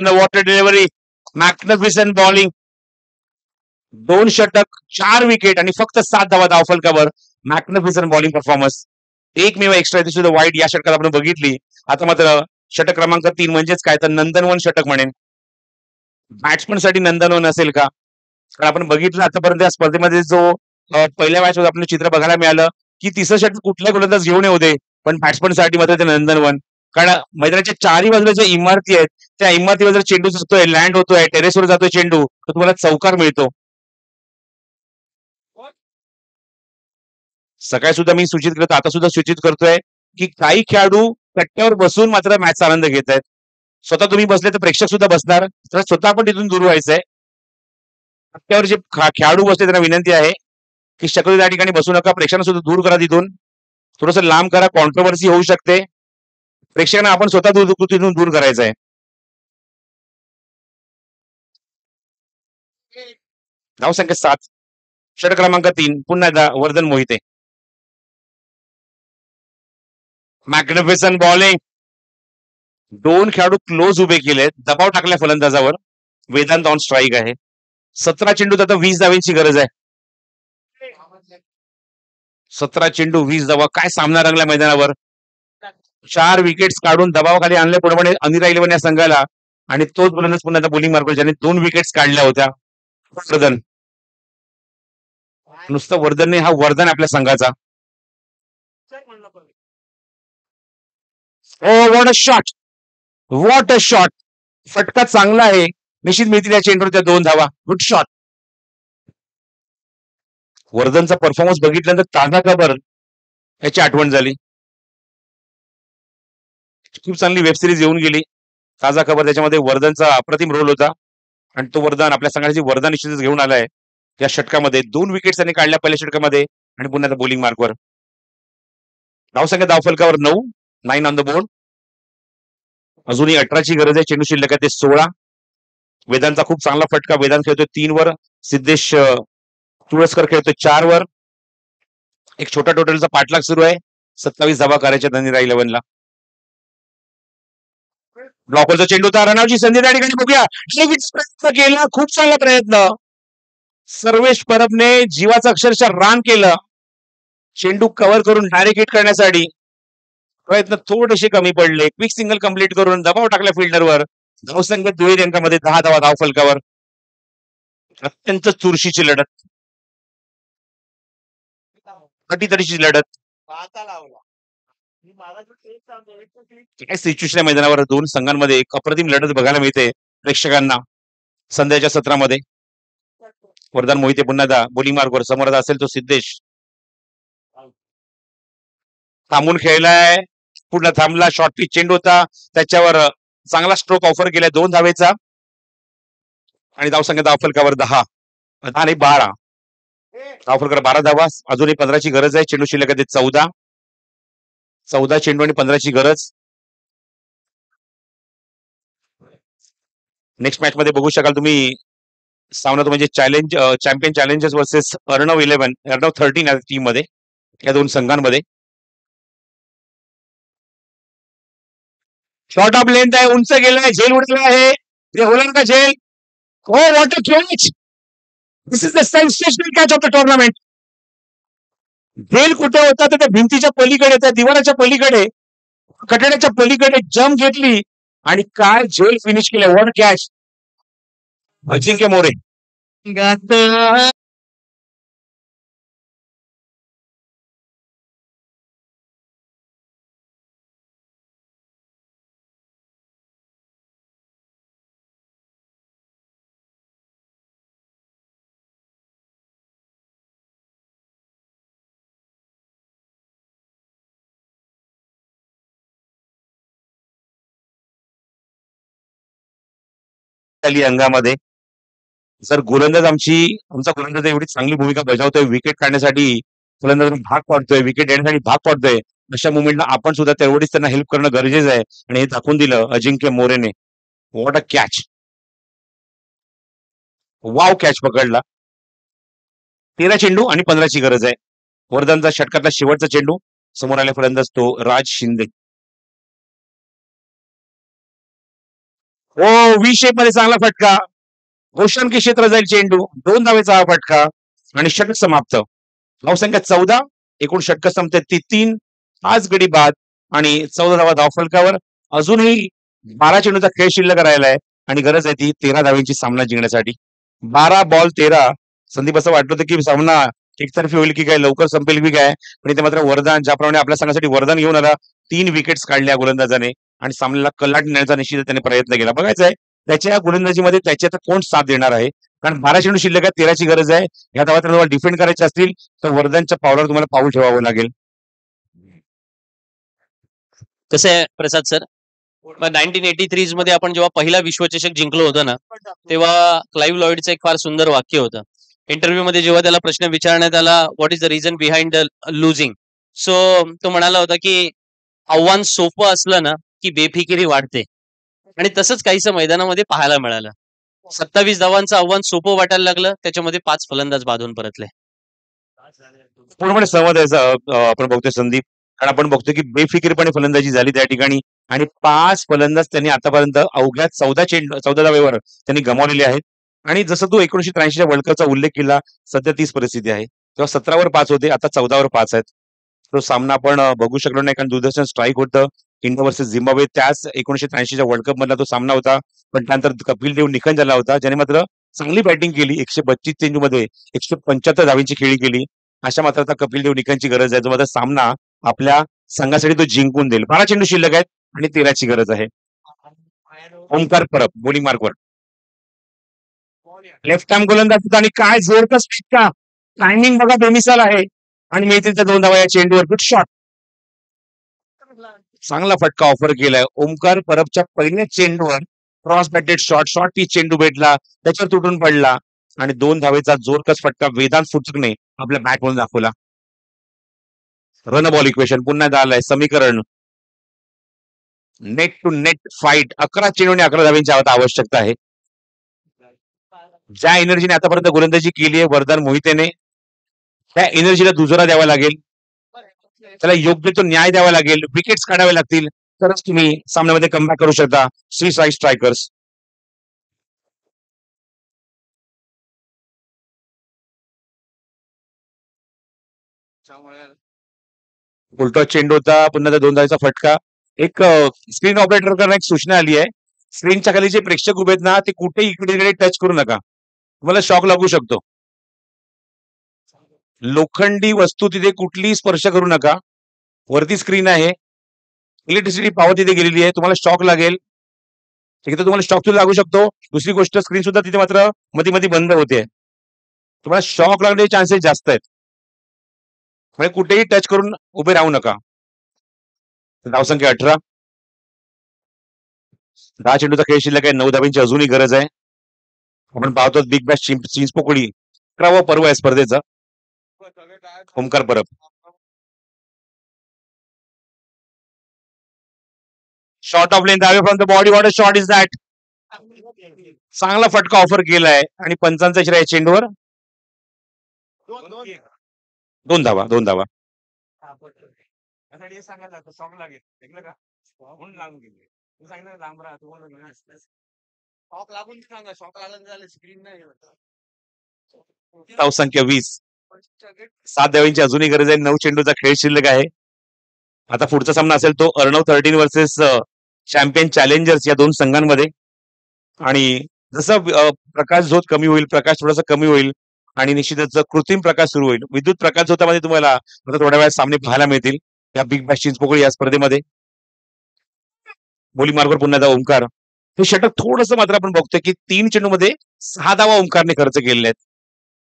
वॉटर डिलिव्हरी, मॅग्निफिसंट बॉलिंग, 2 षटक, 4 विकेट आणि फक्त 7 धावा धावफलकावर. Magnificent bowling performance. एकमेव एक्स्ट्रा ती सुद्धा वाईट या षटकात आपण बघितली. आता मात्र षटक क्रमांक 3 म्हणजेच काय तर नंदनवन षटक म्हणेन. बॅट्समन साठी नंदनवन असेल का? कारण आपण बघितलं आतापर्यंत या स्पर्धेमध्ये जो पहिल्या मॅच मध्ये आपल्याला चित्र बघायला मिळालं की तिसरं षटक कुठल्या गोलंदाज घेऊन येऊ दे, पण बॅट्समन साठी मात्र ते नंदनवन. कारण मैदानाच्या चारही बाजूला ज्या इमारती आहेत त्या इमारतीवर जर चेंडू जातोय, लँड होतोय, टेरेसवर जातोय चेंडू, तर तुम्हाला चौकार मिळतो. सकाळी सुद्धा मी सूचित करतो, आता सुद्धा सूचित करतोय की काही खेळाडू कट्ट्यावर बसून मात्र मॅचचा आनंद घेत आहेत. स्वतः तुम्ही बसले तर प्रेक्षक सुद्धा बसणार, तर स्वतः पण तिथून दूर व्हायचंय. कट्ट्यावर जे खेळाडू बसले त्यांना विनंती आहे की शक्यतो त्या ठिकाणी बसू नका, प्रेक्षकांना सुद्धा दूर करा तिथून, थोडस लांब करा, कॉन्ट्रोवर्सी होऊ शकते. प्रेक्षकांना आपण स्वतः तिथून दूर करायचं आहे. धावसंख्या 7, षटक क्रमांक 3 पुन्हा एकदा वर्धन मोहिते. मॅग्निफिसंट बॉलिंग, 2 खेळाडू क्लोज उभे केलेत, दबाव टाकलाय फलंदाजावर. वेदांत ऑन स्ट्राईक आहे. 17 चेंडूत आता 20 धावेची गरज आहे. 17 चेंडू 20 धावा, काय सामना रंगला मैदानावर. 4 विकेट्स काढून दबावाखाली आणल्याप्रमाणे अनिरा इलेव्हन या संघाला, आणि तोच फलंदाज पुन्हा बॉलिंग मार्कवर ज्याने 2 विकेट्स काढल्या होत्या. वर्धन, नुसतं वर्धन नाही, हा वर्धन आपल्या संघाचा. Oh what a shot, what a shot. फटका चांगला आहे, निश्चित मिळतील या चेंडूवर त्या 2 धावा. Good shot. वर्धनचा परफॉर्मन्स बघितल्यानंतर ताजा खबर याची आठवण झाली. खूप चांगली वेब सिरीज येऊन गेली ताजा खबर, त्याच्यामध्ये वर्धनचा अप्रतिम रोल होता आणि तो वर्धन आपल्या संघाची वर्धन निश्चितच घेऊन आलाय. या षटकामध्ये 2 विकेट्स त्यांनी काढल्या पहिल्या षटकामध्ये आणि पुन्हा बॉलिंग मार्कवर. धावसंख्या धावफलकावर 9, 9 ऑन द बोर्ड. अजूनही 18 ची गरज आहे, चेंडू शिल्लक आहे ते 16. वेदांतचा खूप चांगला फटका, वेदांत खेळतोय 3 वर, सिद्धेश तुळसकर खेळतोय 4 वर. एक छोटा टोटलचा पाठलाग सुरू आहे. 27 धावा करायच्या अनिरा इलेव्हनला. ब्लॉकरचा चेंडू होता, रनआउटची संधी त्या ठिकाणी बघूया. प्रयत्न केला, खूप चांगला प्रयत्न. सर्वेश परबने जीवाचं अक्षरशः रान केलं चेंडू कव्हर करून डायरेक्ट हिट करण्यासाठी. प्रयत्न थोडेसे कमी पडले, क्विक सिंगल कंप्लीट करून दबाव टाकला फिल्डरवर. धावसंख्या दुहेरी अंकामध्ये 10 धावा धावफलकावर. अत्यंत चुरशीची लढत, तटीतटीची लढत. काय सिच्युएशन मैदानावर 2 संघांमध्ये एक अप्रतिम लढत बघायला मिळते प्रेक्षकांना संध्याच्या सत्रामध्ये. वर्धन मोहिते पुन्हा बॉलिंग मार्कवर, समोर असेल तो सिद्धेश. थांबून खेळलाय, पुन्हा थांबला, शॉर्ट पिच चेंडू होता, त्याच्यावर चांगला स्ट्रोक ऑफर केलाय 2 धावेचा आणि धावसंख्या धावफलकावर 10 आणि 12. धावफलकावर 12 धावा, अजूनही 15 ची गरज आहे. चेंडू शिल्लक आहे 14. 14 चेंडू आणि 15 ची गरज. नेक्स्ट मॅच मध्ये बघू शकाल तुम्ही सामना, तो म्हणजे challenge champion challengers versus Arnav 11, Arnav 13 team मध्ये, या 2 संघांमध्ये. शॉर्ट ऑफ लेंथ आहे, उंच गेलाय, झेल उडला आहे, ते होणार का झेल? Oh what a catch, this is the sensational catch of the tournament. झेल कुठे होता तर त्या भिंतीच्या पलीकडे, त्या दिवाराच्या पलीकडे, कठड्याच्या पलीकडे जम्प घेतली आणि काय झेल फिनिश केलं. What a catch. Ajinkya More. अंगामध्ये जर गोलंदाज आमचा गोलंदाज एवढी चांगली भूमिका बजावतोय, विकेट काढण्यासाठी फलंदाज भाग पाडतोय, विकेट देण्यासाठी भाग पाडतोय, अशा मुवमेंटला आपण सुद्धा तेवढीच त्यांना हेल्प करणं गरजेचं आहे आणि हे दाखवून दिलं अजिंक्य मोरेने. What a catch, wow catch पकडला. 13 चेंडू आणि 15 ची गरज आहे. वर्धनचा षटकातला शेवटचा चेंडू, समोर आले फलंदाज तो राज शिंदे. हो, व्ही शेप मध्ये चांगला फटका. गोषणकी क्षेत्र जाईल चेंडू. 2 धावेचा हा फटका आणि षटक समाप्त. धावसंख्या 14. एकूण षटकं संपतात ती 3. 5 गडी बाद आणि 14 धावा धावफलकावर. अजूनही 12 चेंडूचा खेळ शिल्लक राहिला आहे आणि गरज आहे ती 13 धावांची सामना जिंकण्यासाठी. 12 बॉल 13. संदीप असं वाटलं होतं की सामना एकतर्फी होईल की काय, लवकर संपेल की काय, पण इथे मात्र वरदान, ज्याप्रमाणे आपल्या संघासाठी वरदान घेऊन आला. 3 विकेट्स काढल्या गोलंदाजाने आणि सामन्याला कलाट नेण्याचा निश्चित त्याने प्रयत्न केला. बघायचं आहे त्याच्या गोलंदाजीमध्ये त्याची आता कोण साथ देणार आहे, कारण 12 चेंडू शिल्लक आहे, 13ची गरज आहे. या धावा तुम्हाला डिफेंड करायचे असतील तर वरदानच्या पावलावर तुम्हाला पाऊल ठेवावं लागेल. कसं आहे प्रसाद सर, 1983 मध्ये आपण जेव्हा पहिला विश्वचषक जिंकलो होतो ना, तेव्हा क्लाइव्ह लॉईडचं एक फार सुंदर वाक्य होतं. इंटरव्ह्यू मध्ये जेव्हा त्याला प्रश्न विचारण्यात आला, what is the reason behind the losing, so तो म्हणाला होता की आव्हान सोपं असलं ना की बेफिकिरी वाढते, आणि तसंच काहीसं मैदानामध्ये पाहायला मिळालं. 27 धावांचं आव्हान सोपं वाटायला लागलं, त्याच्यामध्ये 5 फलंदाज बाधून परतले. पूर्णपणे सहमत आहे आपण बघतोय संदीप, कारण आपण बघतोय की बेफिकीरपणे फलंदाजी झाली त्या ठिकाणी आणि 5 फलंदाज त्यांनी आतापर्यंत अवघ्या 14 धावेवर त्यांनी गमावलेले आहेत. आणि जसं तू 1983च्या वर्ल्ड कपचा उल्लेख केला, सध्या तीच परिस्थिती आहे. तेव्हा 17वर 5 होते, आता 14वर 5 आहेत. तो सामना आपण बघू शकलो नाही, कारण दूरदर्शन स्ट्राईक होतं. इंडिया वर्सेस झिम्बाब्वे, त्याच 1983च्या वर्ल्ड कप मधला तो सामना होता. पण त्यानंतर कपिल देव निखंड झाला होता, ज्याने मात्र चांगली बॅटिंग केली. 132 चेंडूमध्ये 175 धावांची खेळी केली. अशा मात्र आता कपिल देव निखंडची गरज आहे, जो मात्र सामना आपल्या संघासाठी तो जिंकून देईल. 12 चेंडू शिल्लक आहेत आणि 13ची गरज आहे. ओमकार परब बॉलिंग मार्कवर. लेफ्ट आर्म गोलंदाज होता आणि काय जोरदार फटका. टायमिंग बघा बेमिसाल आहे आणि मिळतील त्या 2 धावा या चेंडूवर. Good shot. चांगला फटका ऑफर केलाय. ओमकार परबच्या पहिल्या चेंडूवर cross batted shot, short pitch चेंडू भेटला, त्याच्यावर तुटून पडला आणि 2 धावेचा जोरकस फटका वेदांत फुचकने आपल्या बॅट म्हणून दाखवला. रन बॉल इक्वेशन पुन्हा एकदा आलंय समीकरण. Net to net fight. 11 चेंडू आणि 11 धावांची आता आवश्यकता आहे. ज्या एनर्जीने आतापर्यंत गोलंदाजी केली आहे वरदान मोहितेने, त्या एनर्जीला दुजोरा द्यावा लागेल. त्याला योग्य तो न्याय द्यावा लागेल. विकेट्स काढावे लागतील, तरच तुम्ही सामन्यामध्ये कमबॅक करू शकता. श्री साई स्ट्रायकर्स. उलटा चेंडू होता, पुन्हा त्या 2 धावेचा फटका. एक स्क्रीन ऑपरेटरकडून एक सूचना आली आहे. स्क्रीनच्या खाली जे प्रेक्षक उभे आहेत ना, ते कुठेही इकडे टच करू नका, तुम्हाला शॉक लागू शकतो. लोखंडी वस्तू तिथे कुठलीही स्पर्श करू नका. वरती स्क्रीन आहे, इलेक्ट्रिसिटी पॉवर तिथे गेलेली आहे, तुम्हाला शॉक लागेल. एक तर तुम्हाला शॉक सुद्धा लागू शकतो. दुसरी गोष्ट, स्क्रीन सुद्धा तिथे मात्र मध्ये मध्ये बंद होते. तुम्हाला शॉक लागण्याचे चान्सेस जास्त आहेत. म्हणजे कुठेही टच करून उभे राहू नका. धावसंख्या 18. 10 चेंडूचा खेळ शिल्लक आहे. 9 धावांची अजूनही गरज आहे. आपण पाहतो बिग बॅश चिंचपोकळी 11वं पर्व आहे स्पर्धेचं. Omkar Parab. Short of length away from the body. What a shot is that. चांगला फटका ऑफर केलाय आणि पंचांचा इशारा आहे चेंडूवर. 2 धावा, 2 धावा. धावसंख्या 20. 7 धावांची अजूनही गरज आहे. 9 चेंडूचा खेळ शिल्लक आहे. आता पुढचा सामना असेल तो अर्णव 13 वर्सेस चॅम्पियन चॅलेंजर्स या 2 संघांमध्ये. आणि जसं प्रकाश झोत कमी होईल, प्रकाश थोडासा कमी होईल आणि निश्चितच कृत्रिम प्रकाश सुरू होईल. विद्युत प्रकाश झोतामध्ये तुम्हाला थोड्या वेळात सामने पाहायला मिळतील या बिग बॅश चिंचपोकळी या स्पर्धेमध्ये. बोली मार्गवर पुन्हा एकदा ओमकार. हे षटक थोडंसं मात्र आपण बघतोय की 3 चेंडूमध्ये 6 धावा ओमकारने खर्च केलेल्या आहेत.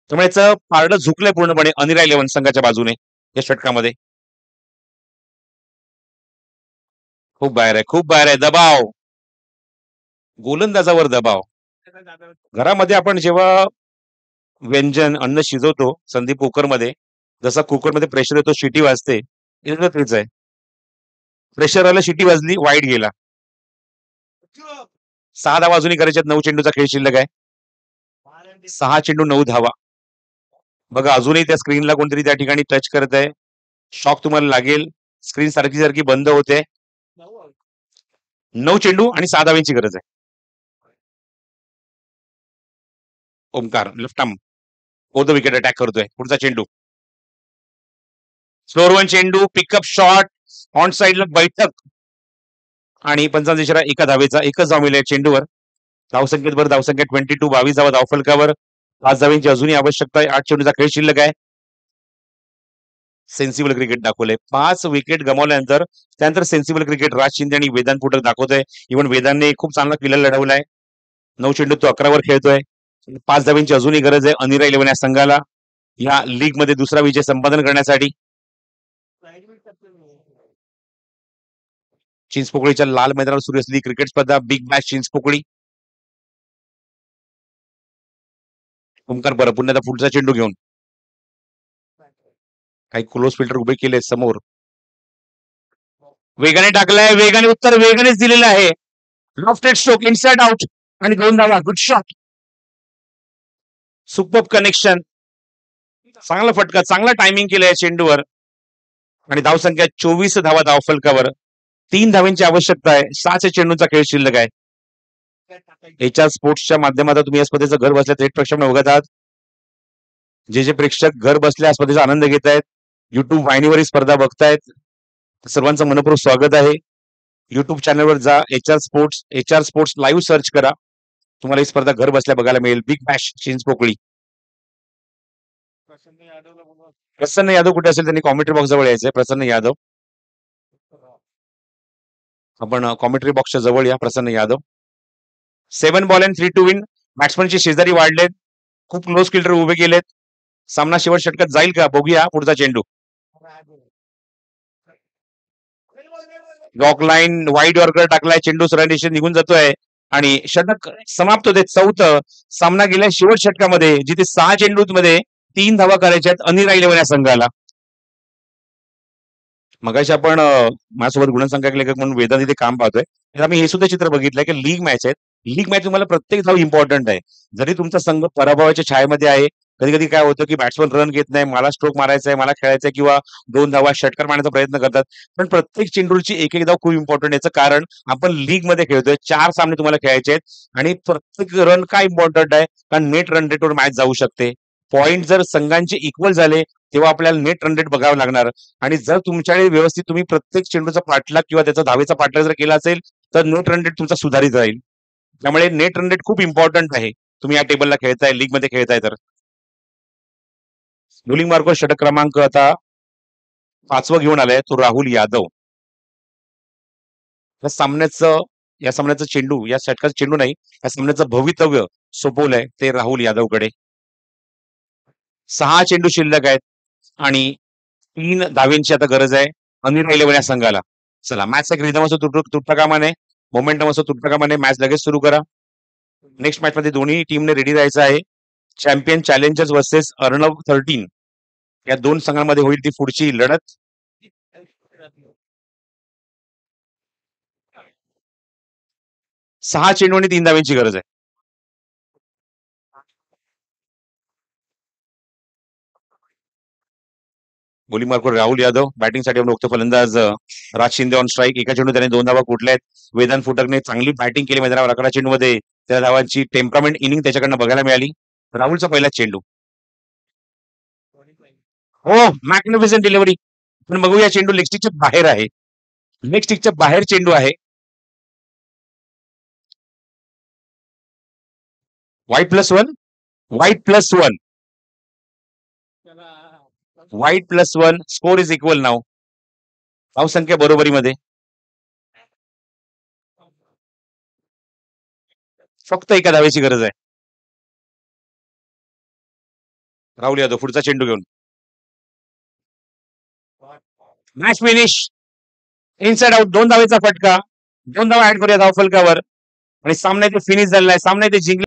त्यामुळे याचं पारडं झुकलंय पूर्णपणे अनिरा 11 संघाच्या बाजूने या षटकामध्ये. खूप बाहेर आहे, खूप बाहेर आहे. दबाव, गोलंदाजावर दबाव. घरामध्ये आपण जेव्हा व्यंजन अन्न शिजवतो संदीप कुकरमध्ये, जसा कुकरमध्ये प्रेशर येतो, शिटी वाजते, इथं तेच आहे. प्रेशर आलं, शिटी वाजली, वाईट गेला. 6 धावा अजूनही करायच्यात. 9 चेंडूचा खेळ शिल्लक आहे. 6 चेंडू 9 धावा. बघा अजूनही त्या स्क्रीनला कोणतरी त्या ठिकाणी टच करत आहे. शॉक तुम्हाला लागेल. स्क्रीन सारखी सारखी बंद होते. 9 चेंडू आणि 6 धावांची गरज आहे. Omkar left arm four the wicket attack करतोय. पुढचा चेंडू स्लोअर वन चेंडू पिकअप शॉट ऑन साइडला बैठक आणि पंचांचा इशारा एका धावेचा. एकच धाव मिळाली चेंडूवर. धावसंख्येत बरं धावसंख्या 22 22 धावा धावफलकावर. 5 धावांची अजूनही आवश्यकता आहे. 8 चेंडूचा खेळ शिल्लक आहे. सेन्सिबल क्रिकेट दाखवलंय. 5 विकेट गमावल्यानंतर त्यानंतर सेन्सिबल क्रिकेट राज शिंदे आणि वेदांत पुटक दाखवतोय. इव्हन वेदांतने खूप चांगला किल्ला लढवलाय. 9 चेंडू तो 11 वर खेळतोय. 5 धावांची अजूनही गरज आहे अनिरा 11 या संघाला या लीग मध्ये दुसरा विजय संपादन करण्यासाठी. चिंचपोकळीच्या लाल मैदानावर सुरू असलेली क्रिकेट स्पर्धा बिग बॅश चिंचपोकळी. ओमकार बरं पुन्हा आता पुढचा चेंडू घेऊन काही क्लोज फिल्टर उभे केले समोर. वेगाने टाकलाय वेगाने उत्तर वेगानेच दिलेलं आहे. लॉफ्टेड स्ट्रोक इनसाइड आउट आणि 2 धावा. Good shot. Super connection. चांगला फटका चांगला टायमिंग केलंय चेंडूवर आणि धावसंख्या 24 धावा धावफलकावर. 3 धावांची आवश्यकता आहे. 6 चेंडूंचा खेळ शिल्लक आहे. एचआर स्पोर्ट्सच्या माध्यमातून तुम्ही या स्पर्धेचं घर बसल्या थेट प्रक्षेपण बघत आहात. जे प्रेक्षक घर बसल्या स्पर्धेचा आनंद घेत आहेत युट्यूब वाहिनीवर ही स्पर्धा बघतायत सर्वांचं मनपूर्वक स्वागत आहे. युट्यूब चॅनलवर जा एचआर स्पोर्ट्स लाईव्ह सर्च करा. तुम्हाला ही स्पर्धा घर बसल्या बघायला मिळेल. Big bash Chinchpokli. प्रसन्न यादव कुठे असेल त्यांनी कॉमेंट्री बॉक्स जवळ यायचंय. प्रसन्न यादव आपण कॉमेंट्री बॉक्सच्या जवळ या. Prasanna Yadav 7 ball and 3 to win. बॅट्समनचे शेजारी वाढलेत. खूप क्लोज फिल्टर उभे केलेत. सामना शेवट षटकात जाईल का बघूया. पुढचा चेंडू लॉक लाईन वाईड यॉर्कर टाकलाय. चेंडू सरळ दिशेने निघून जातोय आणि षटक समाप्त होते. 4थं सामना गेल्या शेवट षटकामध्ये जिथे 6 चेंडूमध्ये 3 धावा करायच्या आहेत अनिरा 11 या संघाला. मगाशी आपण माझ्यासोबत गुणसंख्या लेखक म्हणून वेदांत इथे काम पाहतोय. तर आम्ही हे सुद्धा चित्र बघितलंय की लीग मॅच आहेत. लीग मॅच तुम्हाला प्रत्येक धाव इम्पॉर्टंट आहे. जरी तुमचा संघ पराभवाच्या छायेमध्ये आहे कधी कधी काय होतं की बॅट्समन रन घेत नाही. मला स्ट्रोक मारायचा आहे मला खेळायचं आहे किंवा 2 धावा षटकार मारण्याचा प्रयत्न करतात. पण प्रत्येक चेंडूची एक धाव खूप इम्पॉर्टंट. याचं कारण आपण लीग मध्ये खेळतोय. 4 सामने तुम्हाला खेळायचे आहेत आणि प्रत्येक रन काय इम्पॉर्टंट आहे कारण नेट रन रेटवर मॅच जाऊ शकते. पॉइंट जर संघांचे इक्वल झाले तेव्हा आपल्याला नेट रन रेट बघावं लागणार आणि जर तुमच्याकडे व्यवस्थित तुम्ही प्रत्येक चेंडूचा पाठलाग किंवा त्याचा धावेचा पाठलाग जर केला असेल तर नेट रन रेट तुमचा सुधारित राहील. त्यामुळे नेट रन रेट खूप इम्पॉर्टंट आहे. तुम्ही या टेबलला खेळताय लीग मध्ये खेळताय तर. बॉलिंग मार्कवर षटक क्रमांक आता 5वं घेऊन आलाय तो राहुल यादव. या सामन्याचं चेंडू या षटकाचं चेंडू नाही या सामन्याचं भवितव्य सोपवलंय ते राहुल यादवकडे. 6 चेंडू शिल्लक आहेत आणि 3 धावेंची आता गरज आहे अनिरा 11 या संघाला. चला मॅचचा रिदम असो तुटता कामा नये मोमेंटम असो तुटता कामा नये. मॅच लगेच सुरू करा. नेक्स्ट मॅच मध्ये दोन्ही टीमने रेडी राहायचं आहे. चॅम्पियन चॅलेंजर्स वर्सेस अर्णव 13 या 2 संघांमध्ये होईल ती पुढची लढत. सहा चेंडू आणि 3 धावेंची गरज आहे. बॉलिंग मार्कवर राहुल यादव. बॅटिंगसाठी मुक्त फलंदाज राज शिंदे ऑन स्ट्राईक. एका चेंडू त्याने 2 धावा कुठल्यात. वेदांत फुटकने चांगली बॅटिंग केली मैदानावर. 11 चेंडूमध्ये त्या धावांची टेम्परामेंट इनिंग त्याच्याकडनं बघायला मिळाली. राहुलचा पहिला चेंडू हो मॅग्निफिसंट डिलिव्हरी. पण बघूया चेंडू लेग स्टिकच्या बाहेर आहे. लेग स्टिकच्या बाहेर चेंडू आहे. वाईट +1 वाईट +1 स्कोर इज इक्वल नाव. धावसंख्या बरोबरीमध्ये. फक्त एका धावेची गरज आहे. राहुल यादव पुढचा चेंडू घेऊन मॅच फिनिश. Inside out. 2 धावेचा फटका. 2 धावा ऍड करूया धावफलकावर आणि सामना इथे फिनिश झालेला आहे. सामना इथे जिंकला.